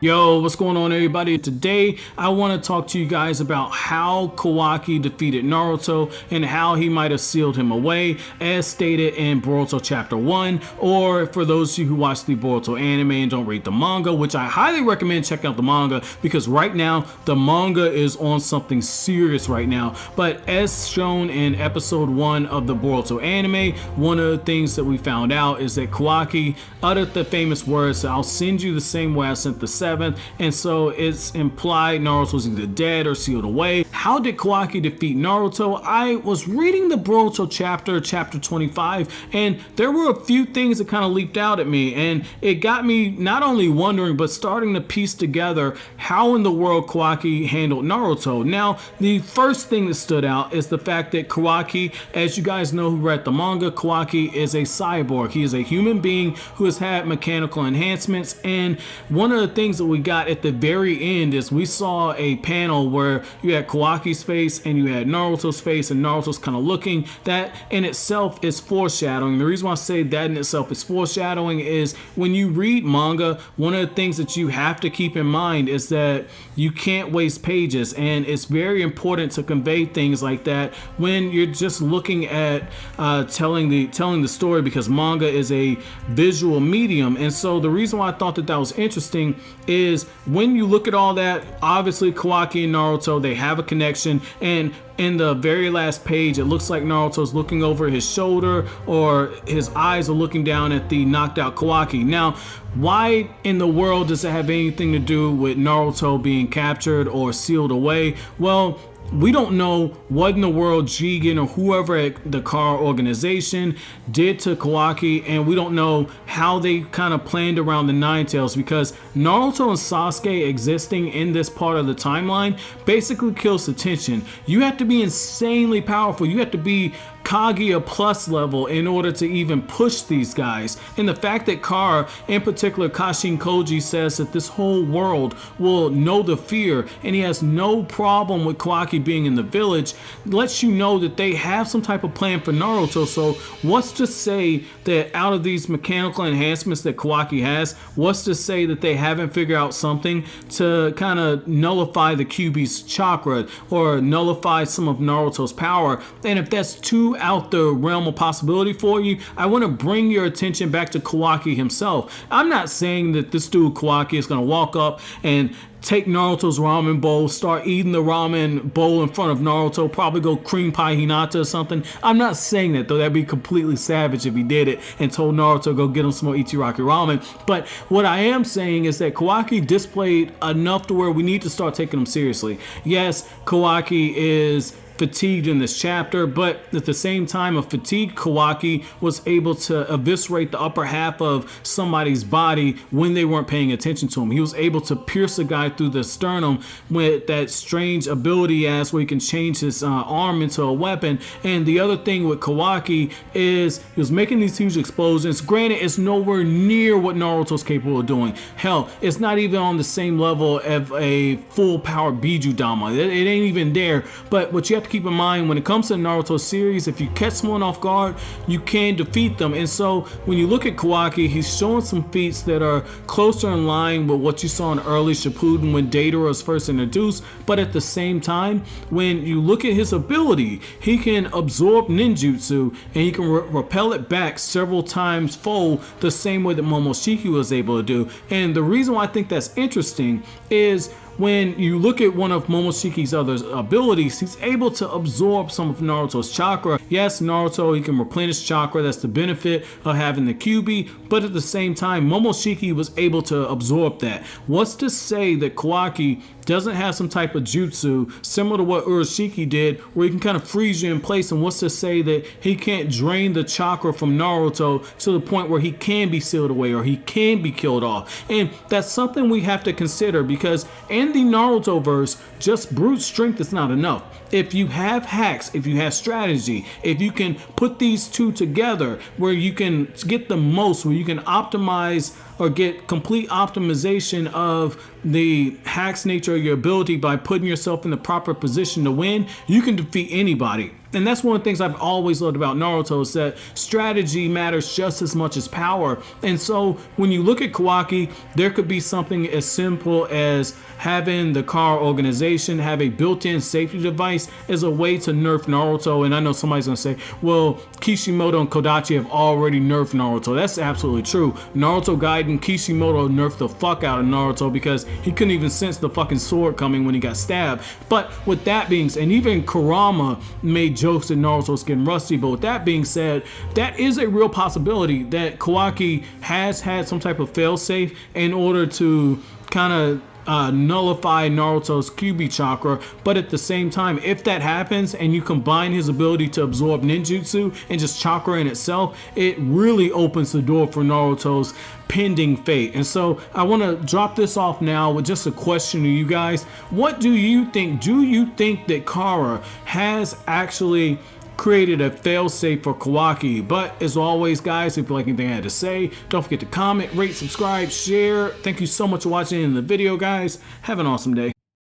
Yo, what's going on, everybody? Today I want to talk to you guys about how Kawaki defeated Naruto and how he might have sealed him away, as stated in Boruto chapter 1, or for those of you who watch the Boruto anime and don't read the manga, which I highly recommend checking out the manga, because right now the manga is on something serious right now. But as shown in episode 1 of the Boruto anime, one of the things that we found out is that Kawaki uttered the famous words, "I'll send you the same way I sent the 7th," and so it's implied Naruto's either dead or sealed away. How did Kawaki defeat Naruto? I was reading the Boruto chapter 25, and there were a few things that kind of leaped out at me, and it got me not only wondering but starting to piece together how in the world Kawaki handled Naruto. Now, the first thing that stood out is the fact that Kawaki, as you guys know who read the manga, Kawaki is a cyborg. He is a human being who has had mechanical enhancements, and one of the things that we got at the very end is we saw a panel where you had Kawaki's face and you had Naruto's face, and Naruto's kind of looking. That in itself is foreshadowing. The reason why I say that in itself is foreshadowing is when you read manga, one of the things that you have to keep in mind is that you can't waste pages, and it's very important to convey things like that when you're just looking at telling the story, because manga is a visual medium. And so the reason why I thought that was interesting is when you look at all that, obviously Kawaki and Naruto, they have a connection, and in the very last page it looks like Naruto's looking over his shoulder, or his eyes are looking down at the knocked out Kawaki. Now, why in the world does it have anything to do with Naruto being captured or sealed away? Well, we don't know what in the world Jigen or whoever at the car organization did to Kawaki, and we don't know how they kind of planned around the Nine Tails, because Naruto and Sasuke existing in this part of the timeline basically kills the tension. You have to be insanely powerful. You have to be Kaguya plus level in order to even push these guys. And the fact that Kara, in particular Kashin Koji, says that this whole world will know the fear and he has no problem with Kawaki being in the village, lets you know that they have some type of plan for Naruto. So what's to say that out of these mechanical enhancements that Kawaki has, what's to say that they haven't figured out something to kind of nullify the Kyuubi's chakra or nullify some of Naruto's power? And if that's too out the realm of possibility for you, I want to bring your attention back to Kawaki himself. I'm not saying that this dude Kawaki is going to walk up and take Naruto's ramen bowl, start eating the ramen bowl in front of Naruto, probably go cream pie Hinata or something. I'm not saying that, though. That'd be completely savage if he did it and told Naruto to go get him some more Ichiraki ramen. But what I am saying is that Kawaki displayed enough to where we need to start taking him seriously. Yes, Kawaki is fatigued in this chapter, but at the same time, a fatigued Kawaki was able to eviscerate the upper half of somebody's body when they weren't paying attention to him. He was able to pierce a guy through the sternum with that strange ability as where he can change his arm into a weapon. And the other thing with Kawaki is he was making these huge explosions. Granted, it's nowhere near what Naruto's capable of doing. Hell, it's not even on the same level of a full power Bijudama. It ain't even there. But what you have to keep in mind when it comes to the Naruto series, if you catch someone off guard, you can defeat them. And so when you look at Kawaki, he's showing some feats that are closer in line with what you saw in early Shippuden when Data was first introduced. But at the same time, when you look at his ability, he can absorb ninjutsu and he can repel it back several times fold, the same way that Momoshiki was able to do. And the reason why I think that's interesting is when you look at one of Momoshiki's other abilities, he's able to absorb some of Naruto's chakra. Yes, Naruto, he can replenish chakra. That's the benefit of having the Kyuubi. But at the same time, Momoshiki was able to absorb that. What's to say that Kawaki doesn't have some type of jutsu similar to what Urashiki did, where he can kind of freeze you in place? And what's to say that he can't drain the chakra from Naruto to the point where he can be sealed away or he can be killed off? And that's something we have to consider, because in the Naruto verse, just brute strength is not enough. If you have hacks, if you have strategy, if you can put these two together where you can get the most, where you can optimize or get complete optimization of the hack's nature of your ability by putting yourself in the proper position to win, you can defeat anybody. And that's one of the things I've always loved about Naruto, is that strategy matters just as much as power. And so when you look at Kawaki, there could be something as simple as having the car organization have a built-in safety device as a way to nerf Naruto. And I know somebody's gonna say, well, Kishimoto and Kodachi have already nerfed Naruto. That's absolutely true. Naruto Gaiden, Kishimoto nerfed the fuck out of Naruto because he couldn't even sense the fucking sword coming when he got stabbed. But with that being said, and even Kurama made jokes that Naruto's getting rusty, but with that being said, that is a real possibility that Kawaki has had some type of failsafe in order to kind of nullify Naruto's Kyuubi chakra. But at the same time, if that happens and you combine his ability to absorb ninjutsu and just chakra in itself, it really opens the door for Naruto's pending fate. And so I want to drop this off now with just a question to you guys. What do you think? Do you think that Kara has actually created a failsafe for Kawaki? But as always, guys, if you like anything I had to say, don't forget to comment, rate, subscribe, share. Thank you so much for watching the video, guys. Have an awesome day.